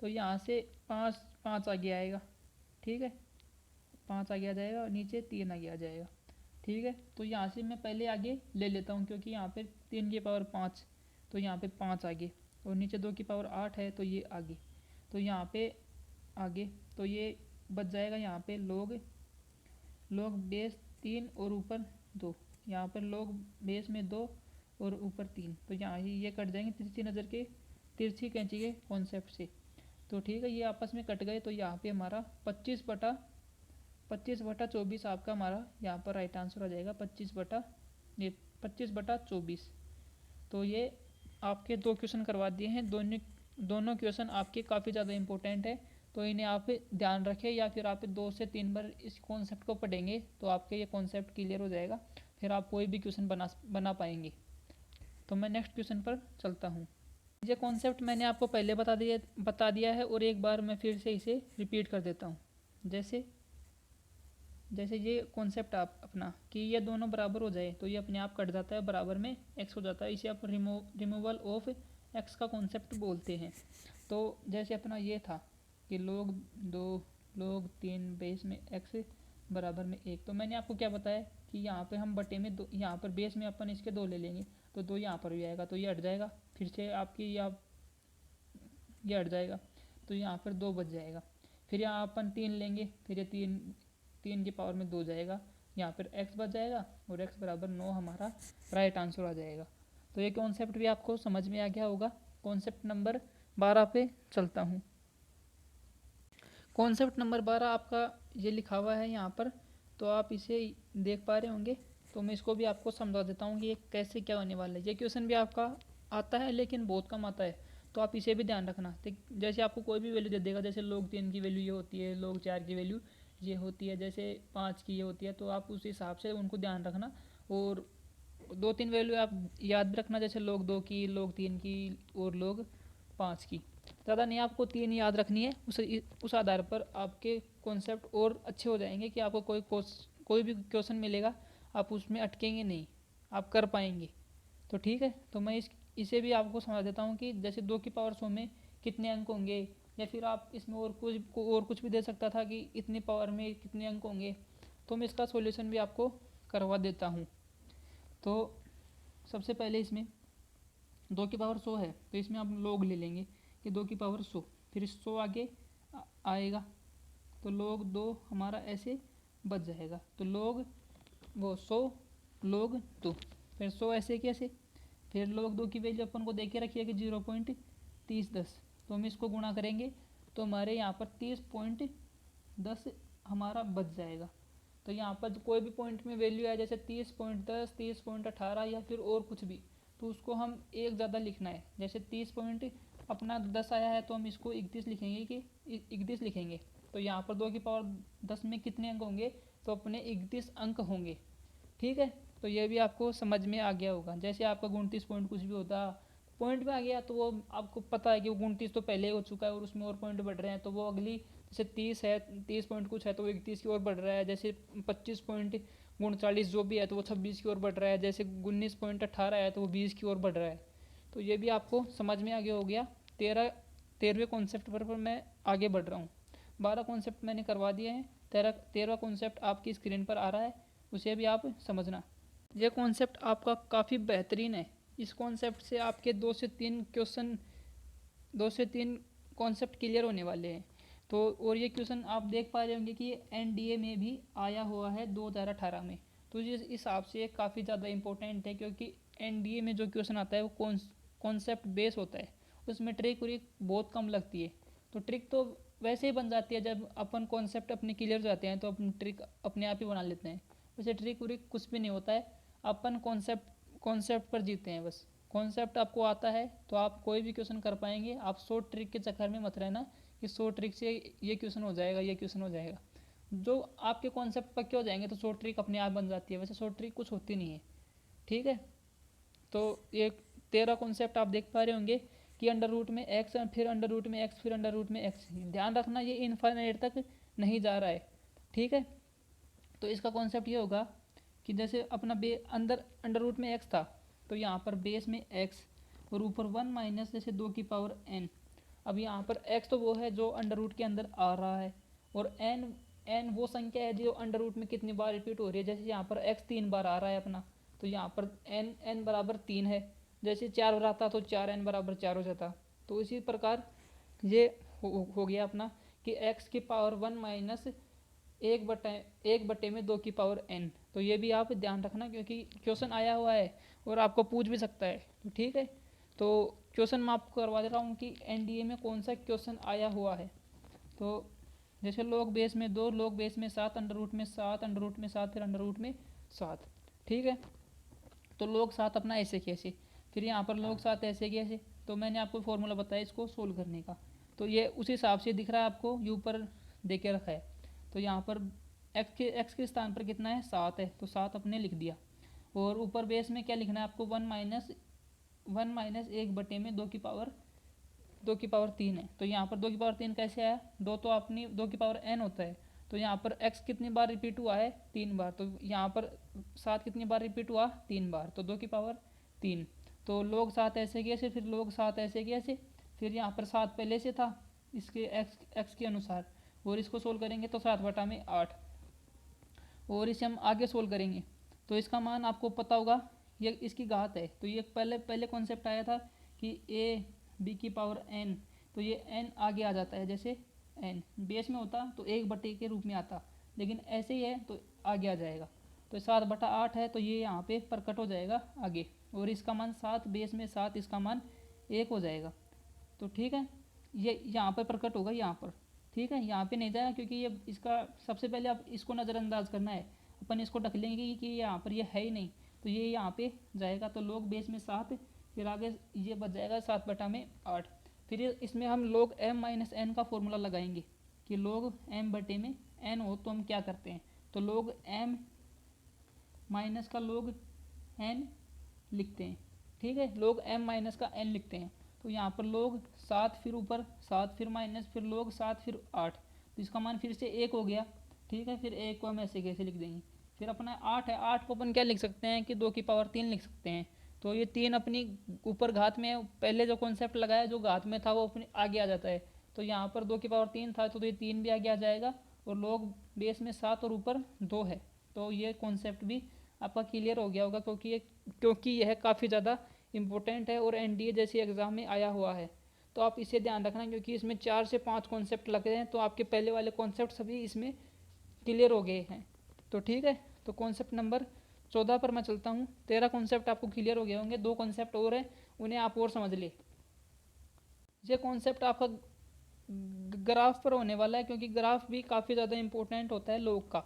तो यहाँ से 5 आगे आएगा। ठीक है, 5 आगे आ जाएगा और नीचे 3 आगे आ जाएगा। ठीक है, तो यहाँ से मैं पहले आगे ले लेता हूँ, क्योंकि यहाँ पे 3 की पावर 5, तो यहाँ पे 5 आगे, और नीचे 2 की पावर 8 है, तो ये आगे, तो यहाँ पे आगे, तो ये बच जाएगा यहाँ पे लोग बेस 3 और ऊपर 2, यहाँ पर लोग बेस में 2 और ऊपर 3, तो यहाँ ये कट जाएंगे तिरछी कैंची के कॉन्सेप्ट से। तो ठीक है, ये आपस में कट गए, तो यहाँ पे हमारा 25/24 आपका हमारा यहाँ पर राइट आंसर आ जाएगा। 25/24। तो ये आपके 2 क्वेश्चन करवा दिए हैं, दोनों क्वेश्चन आपके काफ़ी ज़्यादा इंपॉर्टेंट है, तो इन्हें आप ध्यान रखें, या फिर आप 2 से 3 बार इस कॉन्सेप्ट को पढ़ेंगे तो आपके ये कॉन्सेप्ट क्लियर हो जाएगा, फिर आप कोई भी क्वेश्चन बना पाएंगे। तो मैं नेक्स्ट क्वेश्चन पर चलता हूँ। ये कॉन्सेप्ट मैंने आपको पहले बता दिया है, और एक बार मैं फिर से इसे रिपीट कर देता हूँ। जैसे ये कॉन्सेप्ट आप अपना कि ये दोनों बराबर हो जाए, तो ये अपने आप कट जाता है, बराबर में एक्स हो जाता है, इसे आप रिमूवल ऑफ एक्स का कॉन्सेप्ट बोलते हैं। तो जैसे अपना ये था कि लोग 2, लोग 3, बेस में एक्स बराबर में 1, तो मैंने आपको क्या बताया कि यहाँ पे हम बटे में 2, यहाँ पर बेस में अपन इसके 2 ले लेंगे, तो 2 यहाँ पर भी आएगा, तो ये हट जाएगा, फिर से आपकी ये हट जाएगा, तो यहाँ पर 2 बच जाएगा। फिर यहाँ अपन 3 लेंगे, फिर ये 3 की पावर में 2 जाएगा, यहाँ पर x बच जाएगा और x बराबर 9 हमारा राइट आंसर आ जाएगा। तो ये कॉन्सेप्ट भी आपको समझ में आ गया होगा। कॉन्सेप्ट नंबर 12 पे चलता हूँ। कॉन्सेप्ट नंबर 12 आपका ये लिखा हुआ है यहाँ पर, तो आप इसे देख पा रहे होंगे। तो मैं इसको भी आपको समझा देता हूँ कि ये कैसे क्या होने वाला है। ये क्वेश्चन भी आपका आता है लेकिन बहुत कम आता है, तो आप इसे भी ध्यान रखना। तो जैसे आपको कोई भी वैल्यू दे देगा, जैसे log 3 की वैल्यू ये होती है, log 4 की वैल्यू ये होती है, जैसे 5 की ये होती है, तो आप उस हिसाब से उनको ध्यान रखना। और 2-3 वैल्यू आप याद भी रखना, जैसे log 2 की, log 3 की और log 5 की। ज़्यादा नहीं, आपको 3 याद रखनी है। उस आधार पर आपके कॉन्सेप्ट और अच्छे हो जाएंगे कि आपको कोई भी क्वेश्चन मिलेगा आप उसमें अटकेंगे नहीं, आप कर पाएंगे। तो ठीक है, तो मैं इसे भी आपको समझा देता हूँ कि जैसे 2 की पावर 100 में कितने अंक होंगे, या फिर आप इसमें और कुछ भी दे सकता था कि इतनी पावर में कितने अंक होंगे। तो मैं इसका सॉल्यूशन भी आपको करवा देता हूँ। तो सबसे पहले इसमें 2 की पावर 100 है, तो इसमें आप log ले लेंगे कि 2 की पावर 100, फिर 100 आगे आएगा, तो log 2 हमारा ऐसे बच जाएगा। तो log 100 log 2, फिर 100 ऐसे कैसे, फिर log 2 की वैल्यू अपन को दे के रखिए कि 0.3010, तो हम इसको गुणा करेंगे तो हमारे यहाँ पर 30.10 हमारा बच जाएगा। तो यहाँ पर कोई भी पॉइंट में वैल्यू है, जैसे 30.10, 30.18 या फिर और कुछ भी, तो उसको हम एक ज़्यादा लिखना है। जैसे 30.10 आया है तो हम इसको 31 लिखेंगे कि 31 लिखेंगे। तो यहाँ पर 2 की पावर 10 में कितने अंक होंगे, तो अपने 31 अंक होंगे। ठीक है, तो ये भी आपको समझ में आ गया होगा। जैसे आपका 29 पॉइंट कुछ भी होता, पॉइंट में आ गया तो वो आपको पता है कि वो 29 तो पहले ही हो चुका है और उसमें और पॉइंट बढ़ रहे हैं, तो वो अगली, जैसे 30 है, 30 पॉइंट कुछ है तो वो 31 की ओर बढ़ रहा है। जैसे 25 पॉइंट 39 जो भी है तो वो 26 की ओर बढ़ रहा है। जैसे 19.18 है तो वो 20 की ओर बढ़ रहा है। तो ये भी आपको समझ में आगे हो गया। 13वें कॉन्सेप्ट पर मैं आगे बढ़ रहा हूँ। 12 कॉन्सेप्ट मैंने करवा दिए हैं, 13वां कॉन्सेप्ट आपकी स्क्रीन पर आ रहा है, उसे भी आप समझना। यह कॉन्सेप्ट आपका काफ़ी बेहतरीन है। इस कॉन्सेप्ट से आपके 2 से 3 कॉन्सेप्ट क्लियर होने वाले हैं। तो और ये क्वेश्चन आप देख पा रहे होंगे कि ये एनडीए में भी आया हुआ है 2018 में। तो इस हिसाब से काफ़ी ज़्यादा इंपॉर्टेंट है, क्योंकि एनडीए में जो क्वेश्चन आता है वो कॉन्सेप्ट बेस होता है, उसमें ट्रिक व्रिक बहुत कम लगती है। तो ट्रिक तो वैसे ही बन जाती है, जब अपन कॉन्सेप्ट अपने क्लियर हो जाते हैं तो अपन ट्रिक अपने आप ही बना लेते हैं। वैसे ट्रिक व्रिक कुछ भी नहीं होता है, अपन कॉन्सेप्ट पर जीते हैं बस। कॉन्सेप्ट आपको आता है तो आप कोई भी क्वेश्चन कर पाएंगे। आप शॉर्ट ट्रिक के चक्कर में मत रहना कि शॉर्ट ट्रिक से ये क्वेश्चन हो जाएगा, ये क्वेश्चन हो जाएगा। जो आपके कॉन्सेप्ट पक्के हो जाएंगे तो शॉर्ट ट्रिक अपने आप बन जाती है। वैसे शॉर्ट ट्रिक कुछ होती नहीं है। ठीक है, तो ये 13 कॉन्सेप्ट आप देख पा रहे होंगे कि अंडर रूट में एक्स, फिर अंडर रूट में एक्स, फिर अंडर रूट में एक्स। ध्यान रखना ये इनफाइनाइट तक नहीं जा रहा है। ठीक है, तो इसका कॉन्सेप्ट ये होगा कि जैसे अपना अंडर रूट में एक्स था, तो यहाँ पर बेस में एक्स और ऊपर 1 माइनस जैसे 2 की पावर एन। अब यहाँ पर एक्स तो वो है जो अंडर रूट के अंदर आ रहा है, और एन वो संख्या है जो अंडर रूट में कितनी बार रिपीट हो रही है। जैसे यहाँ पर एक्स 3 बार आ रहा है अपना, तो यहाँ पर एन बराबर 3 है। जैसे 4 बार आता तो 4n बराबर 4 हो जाता। तो इसी प्रकार ये हो गया अपना कि एक्स की पावर 1 माइनस 1/में 2 की पावर n। तो ये भी आप ध्यान रखना, क्योंकि क्वेश्चन आया हुआ है और आपको पूछ भी सकता है। तो ठीक है, तो क्वेश्चन मैं आपको करवा दे रहा हूँ कि एनडीए में कौन सा क्वेश्चन आया हुआ है। तो जैसे log बेस में 2, log बेस में 7, अंडर रूट में 7, अंडर रूट में 7, फिर अंडर रूट में 7। ठीक है, तो log 7 अपना ऐसे कैसे, फिर यहाँ पर log 7 ऐसे कैसे। तो मैंने आपको फॉर्मूला बताया इसको सोल्व करने का, तो ये उस हिसाब से दिख रहा है आपको, यू पर दे के रखा है। तो यहाँ पर एक्स के स्थान पर कितना है, 7 है, तो 7 अपने लिख दिया। और ऊपर बेस में क्या लिखना है आपको, 1 माइनस 1/में 2 की पावर 3 है। तो यहाँ पर 2 की पावर 3 कैसे आया, 2 तो अपनी 2 की पावर n होता है। तो यहाँ पर x कितनी बार रिपीट हुआ है, 3 बार। तो यहाँ पर 7 कितनी बार रिपीट हुआ, 3 बार, तो 2 की पावर 3। तो log 7 ऐसे कैसे, फिर log 7 ऐसे कैसे, फिर यहाँ पर 7 पहले से था इसके x के अनुसार, और इसको सोल्व करेंगे तो 7/8, और इसे हम आगे सोल्व करेंगे तो इसका मान आपको पता होगा, ये इसकी घात है। तो ये पहले कॉन्सेप्ट आया था कि a b की पावर n, तो ये n आगे आ जाता है। जैसे n बेस में होता तो 1/के रूप में आता, लेकिन ऐसे ही है तो आगे आ जाएगा। तो 7/8 है, तो ये यहाँ पे प्रकट हो जाएगा आगे, और इसका मान 7 बेस में 7, इसका मान 1 हो जाएगा। तो ठीक है, ये यहाँ पर प्रकट होगा यहाँ पर। ठीक है, यहाँ पे नहीं जाएगा क्योंकि ये इसका सबसे पहले आप इसको नज़रअंदाज करना है, अपन इसको ढक लेंगे कि यहाँ पर ये है ही नहीं, तो ये यहाँ पे जाएगा। तो log बेस में 7, फिर आगे ये बच जाएगा 7/8। फिर इसमें हम log m माइनस एन का फॉर्मूला लगाएंगे कि log m बटे में n हो तो हम क्या करते हैं, तो log m माइनस का log n लिखते हैं। ठीक है, log m माइनस का n लिखते हैं। तो यहाँ पर log 7, फिर ऊपर 7, फिर माइनस, फिर log 7, फिर 8, तो इसका मान फिर से 1 हो गया। ठीक है, फिर 1 को हम ऐसे कैसे लिख देंगे, फिर अपना 8 है, 8 को अपन क्या लिख सकते हैं कि 2 की पावर 3 लिख सकते हैं। तो ये 3 अपनी ऊपर घात में है, पहले जो कॉन्सेप्ट लगाया जो घात में था वो अपने आगे आ जाता है। तो यहाँ पर 2 की पावर 3 था, तो ये 3 भी आगे आ जाएगा, और log बेस में 7 और ऊपर 2 है। तो ये कॉन्सेप्ट भी आपका क्लियर हो गया होगा, क्योंकि यह काफ़ी ज़्यादा इम्पोर्टेंट है और एनडीए जैसे एग्ज़ाम में आया हुआ है। तो आप इसे ध्यान रखना, क्योंकि इसमें 4 से 5 कॉन्सेप्ट लग रहे हैं, तो आपके पहले वाले कॉन्सेप्ट सभी इसमें क्लियर हो गए हैं। तो ठीक है, तो कॉन्सेप्ट नंबर 14 पर मैं चलता हूँ। 13 कॉन्सेप्ट आपको क्लियर हो गए होंगे, 2 कॉन्सेप्ट और हैं, उन्हें आप और समझ ले। ये कॉन्सेप्ट आपका ग्राफ पर होने वाला है, क्योंकि ग्राफ भी काफ़ी ज़्यादा इंपॉर्टेंट होता है लोग का।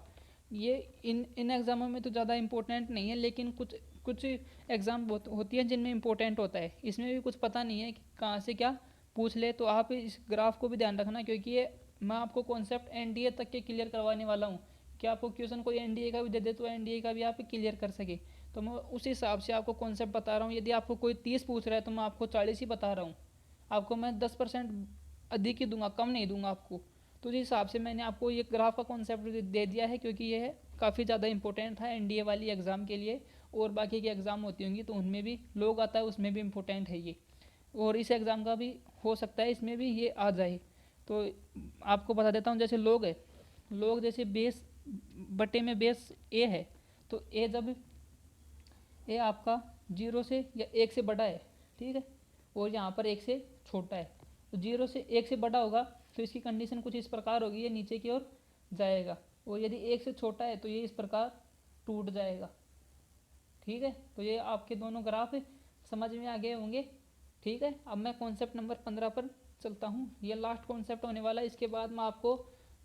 ये इन एग्ज़ामों में तो ज़्यादा इंपॉर्टेंट नहीं है, लेकिन कुछ कुछ एग्ज़ाम होती है जिनमें इंपॉर्टेंट होता है। इसमें भी कुछ पता नहीं है कि कहाँ से क्या पूछ ले, तो आप इस ग्राफ को भी ध्यान रखना, क्योंकि ये मैं आपको कॉन्सेप्ट एनडीए तक के क्लियर करवाने वाला हूँ कि आपको क्वेश्चन कोई एनडीए का भी दे दे तो एनडीए का भी आप क्लियर कर सके। तो मैं उस हिसाब से आपको कॉन्सेप्ट बता रहा हूँ। यदि आपको कोई 30 पूछ रहा है तो मैं आपको 40 ही बता रहा हूँ, आपको मैं 10% अधिक ही दूंगा, कम नहीं दूंगा आपको। तो उस हिसाब से मैंने आपको ये ग्राफ का कॉन्सेप्ट दे दिया है, क्योंकि ये काफ़ी ज़्यादा इंपॉर्टेंट था एनडीए वाली एग्ज़ाम के लिए, और बाकी की एग्ज़ाम होती होंगी तो उनमें भी लोग आता है, उसमें भी इम्पोर्टेंट है ये, और इस एग्ज़ाम का भी हो सकता है इसमें भी ये आ जाए। तो आपको बता देता हूँ, जैसे लोग है, लोग जैसे बेस बटे में बेस ए है, तो ए जब ए आपका 0 से या 1 से बड़ा है, ठीक है, और यहाँ पर 1 से छोटा है, तो 0 से 1 से बड़ा होगा तो इसकी कंडीशन कुछ इस प्रकार होगी, ये नीचे की ओर जाएगा, और यदि 1 से छोटा है तो ये इस प्रकार टूट जाएगा। ठीक है, तो ये आपके दोनों ग्राफ समझ में आ गए होंगे। ठीक है, अब मैं कॉन्सेप्ट नंबर 15 पर चलता हूँ। ये लास्ट कॉन्सेप्ट होने वाला है, इसके बाद मैं आपको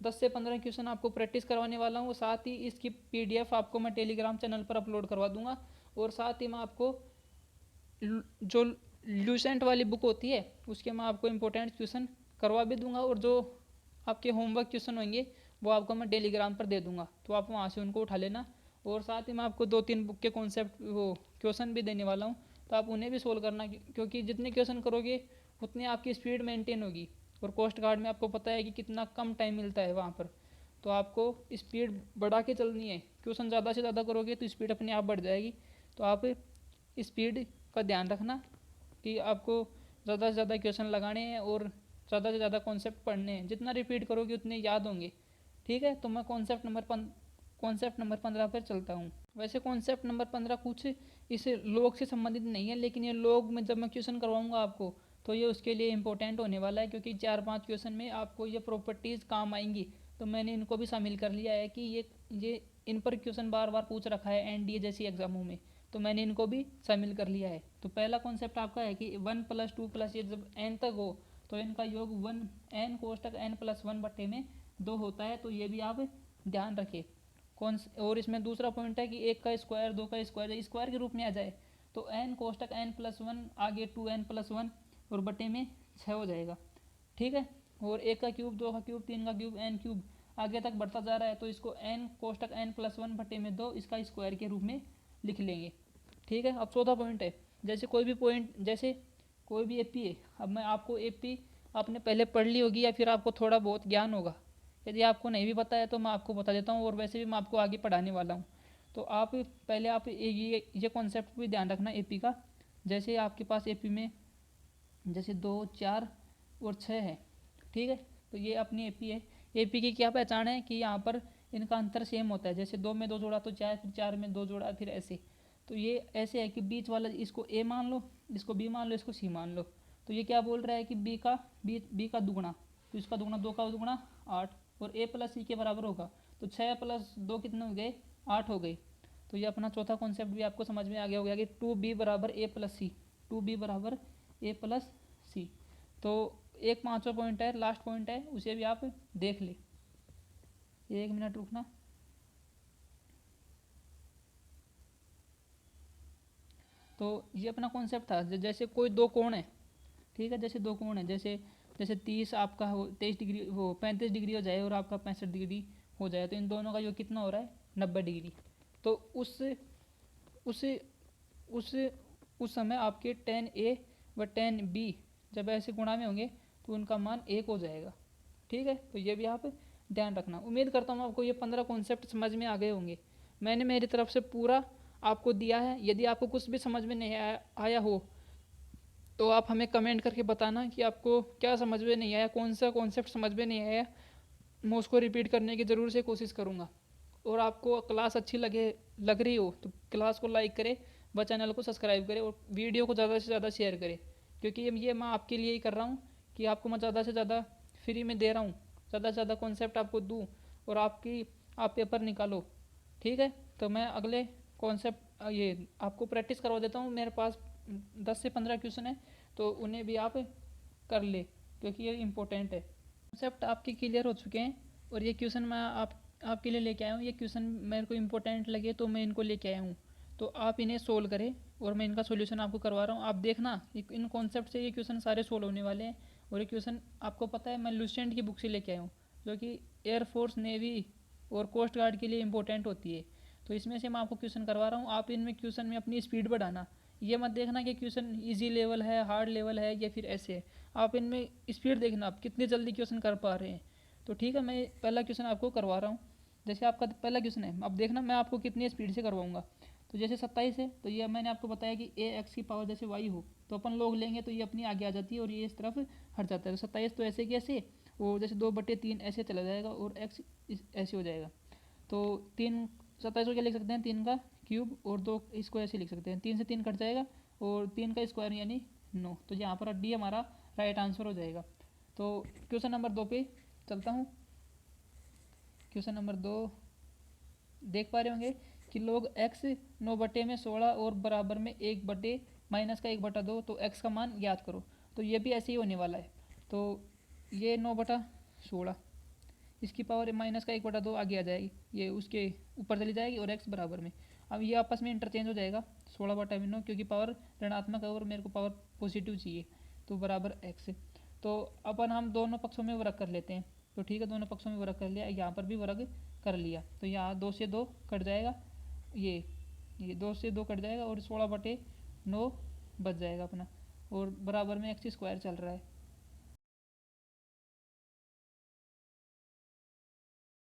10 से 15 क्वेश्चन आपको प्रैक्टिस करवाने वाला हूँ, साथ ही इसकी पीडीएफ आपको मैं टेलीग्राम चैनल पर अपलोड करवा दूंगा, और साथ ही मैं आपको जो ल्यूसेंट वाली बुक होती है उसके मैं आपको इंपॉर्टेंट क्वेश्चन करवा भी दूंगा, और जो आपके होमवर्क क्वेश्चन होंगे वो आपको मैं टेलीग्राम पर दे दूंगा, तो आप वहाँ से उनको उठा लेना। और साथ ही मैं आपको 2-3 बुक के कॉन्सेप्ट वो क्वेश्चन भी देने वाला हूँ, तो आप उन्हें भी सोल्व करना, क्योंकि जितने क्वेश्चन करोगे उतनी आपकी स्पीड मेंटेन होगी, और कोस्ट गार्ड में आपको पता है कि कितना कम टाइम मिलता है वहाँ पर, तो आपको स्पीड बढ़ा के चलनी है। क्वेश्चन ज़्यादा से ज़्यादा करोगे तो स्पीड अपने आप बढ़ जाएगी, तो आप स्पीड का ध्यान रखना कि आपको ज़्यादा से ज़्यादा क्वेश्चन लगाने हैं और ज़्यादा से ज़्यादा कॉन्सेप्ट पढ़ने हैं, जितना रिपीट करोगे उतने याद होंगे। ठीक है, तो मैं कॉन्सेप्ट नंबर 15 पर चलता हूँ। वैसे कॉन्सेप्ट नंबर 15 कुछ इस लोग से संबंधित नहीं है, लेकिन ये लोग में जब मैं क्वेश्चन करवाऊँगा आपको तो ये उसके लिए इंपॉर्टेंट होने वाला है, क्योंकि 4-5 क्वेश्चन में आपको ये प्रॉपर्टीज़ काम आएंगी, तो मैंने इनको भी शामिल कर लिया है कि ये इन पर क्वेश्चन बार बार पूछ रखा है एनडीए जैसी एग्जामों में, तो मैंने इनको भी शामिल कर लिया है। तो पहला कॉन्सेप्ट आपका है कि 1 + 2 + ये जब n तक हो तो इनका योग 1 n कोष्टक n + 1 बटे में 2 होता है, तो ये भी आप ध्यान रखें। और इसमें दूसरा पॉइंट है कि 1 का स्क्वायर 2 का स्क्वायर स्क्वायर के रूप में आ जाए, तो n कोष्टक n + 1 आगे 2n + 1 और बटे में 6 हो जाएगा। ठीक है, और 1 का क्यूब 2 का क्यूब 3 का क्यूब n क्यूब आगे तक बढ़ता जा रहा है, तो इसको n कोष्टक n + 1 बटे में 2 इसका स्क्वायर के रूप में लिख लेंगे। ठीक है, अब चौथा पॉइंट है, जैसे कोई भी एपी है। अब मैं आपको एपी आपने पहले पढ़ ली होगी या फिर आपको थोड़ा बहुत ज्ञान होगा, यदि आपको नहीं भी पता है तो मैं आपको बता देता हूँ, और वैसे भी मैं आपको आगे पढ़ाने वाला हूँ। तो आप पहले आप ये कॉन्सेप्ट भी ध्यान रखना एपी का। जैसे आपके पास एपी में जैसे 2, 4 और 6 है, ठीक है, तो ये अपनी एपी है। एपी की क्या पहचान है कि यहाँ पर इनका अंतर सेम होता है, जैसे 2 में 2 जोड़ा तो 4, फिर 4 में 2 जोड़ा फिर ऐसे। तो ये ऐसे है कि बीच वाला इसको ए मान लो, इसको बी मान लो, इसको सी मान लो। तो ये क्या बोल रहा है कि बी का दुगुना, तो इसका दुगुना 2 का दुगुना 8, और ए + सी के बराबर होगा, तो 6 + 2 कितने हो गए 8 हो गए। तो ये अपना चौथा कॉन्सेप्ट भी आपको समझ में आ गया होगा कि 2b बराबर a प्लस सी, 2b बराबर a प्लस सी। तो एक 5वां पॉइंट है, लास्ट पॉइंट है, उसे भी आप देख ले। 1 मिनट रुकना। तो ये अपना कॉन्सेप्ट था, जैसे कोई दो कोण है, ठीक है, जैसे दो कोण है, जैसे जैसे 30 आपका हो 23 डिग्री, वो 35 डिग्री हो जाए और आपका 65 डिग्री हो जाए, तो इन दोनों का जो कितना हो रहा है 90 डिग्री। तो उस उस उस उस समय आपके tan A व tan B जब ऐसे गुणा में होंगे तो उनका मान 1 हो जाएगा, ठीक है। तो ये भी आप ध्यान रखना। उम्मीद करता हूँ आपको ये 15 कॉन्सेप्ट समझ में आ गए होंगे। मैंने मेरी तरफ से पूरा आपको दिया है। यदि आपको कुछ भी समझ में नहीं आया हो तो आप हमें कमेंट करके बताना कि आपको क्या समझ में नहीं आया, कौन सा कॉन्सेप्ट समझ में नहीं आया। मैं उसको रिपीट करने की ज़रूर से कोशिश करूँगा। और आपको क्लास अच्छी लग रही हो तो क्लास को लाइक करें व चैनल को सब्सक्राइब करें और वीडियो को ज़्यादा से ज़्यादा शेयर करें, क्योंकि ये मैं आपके लिए ही कर रहा हूँ कि आपको मैं ज़्यादा से ज़्यादा फ्री में दे रहा हूँ, ज़्यादा से ज़्यादा कॉन्सेप्ट आपको दूँ और आप पेपर निकालो, ठीक है। तो मैं अगले कॉन्सेप्ट ये आपको प्रैक्टिस करवा देता हूँ। मेरे पास 10 से 15 क्वेश्चन है, तो उन्हें भी आप कर ले क्योंकि ये इम्पोर्टेंट है। कॉन्सेप्ट आपके क्लियर हो चुके हैं और ये क्वेश्चन मैं आपके लिए लेके आया हूँ। ये क्वेश्चन मेरे को इम्पोर्टेंट लगे तो मैं इनको लेके आया हूँ। तो आप इन्हें सोल्व करें और मैं इनका सॉल्यूशन आपको करवा रहा हूँ। आप देखना इन कॉन्सेप्ट से ये क्वेश्चन सारे सोल्व होने वाले हैं। और ये क्वेश्चन आपको पता है मैं लुसेंट की बुक से लेके आया हूँ, जो कि एयरफोर्स, नेवी और कोस्ट गार्ड के लिए इंपॉर्टेंट होती है। तो इसमें से मैं आपको क्वेश्चन करवा रहा हूँ। आप इनमें क्वेश्चन में अपनी स्पीड बढ़ाना। ये मत देखना कि क्वेश्चन इजी लेवल है, हार्ड लेवल है या फिर ऐसे है। आप इनमें स्पीड देखना, आप कितनी जल्दी क्वेश्चन कर पा रहे हैं। तो ठीक है, मैं पहला क्वेश्चन आपको करवा रहा हूँ। जैसे आपका पहला क्वेश्चन है, अब देखना मैं आपको कितनी स्पीड से करवाऊंगा। तो जैसे 27 है, तो ये मैंने आपको बताया कि ए एक्स की पावर जैसे वाई हो तो अपन लोग लेंगे तो ये अपनी आगे आ जाती है और ये इस तरफ हट जाता है। तो 27 तो ऐसे कि ऐसे, और जैसे 2/3 ऐसे चला जाएगा और एक्स ऐसे हो जाएगा। तो 27 को क्या लिख सकते हैं, 3 का क्यूब, और 2 इसको ऐसे लिख सकते हैं, 3 से 3 कट जाएगा और 3 का स्क्वायर यानी 9। तो यहाँ पर डी हमारा राइट आंसर हो जाएगा। तो क्वेश्चन नंबर 2 पे चलता हूँ। क्वेश्चन नंबर 2 देख पा रहे होंगे कि लोग x 9/16 और बराबर में 1/ माइनस का 1/2, तो x का मान याद करो। तो ये भी ऐसे ही होने वाला है। तो ये 9/16, इसकी पावर माइनस का 1/2 आगे आ जाएगी, ये उसके ऊपर चली जाएगी और x बराबर में। अब ये आपस में इंटरचेंज हो जाएगा 16/9, क्योंकि पावर ऋणात्मक है और मेरे को पावर पॉजिटिव चाहिए, तो बराबर x। तो अपन हम दोनों पक्षों में वर्ग कर लेते हैं। तो ठीक है, दोनों पक्षों में वर्ग कर लिया, यहाँ पर भी वर्ग कर लिया। तो यहाँ 2 से 2 कट जाएगा, ये 2 से 2 कट जाएगा और 16/9 बच जाएगा अपना, और बराबर में x² चल रहा है।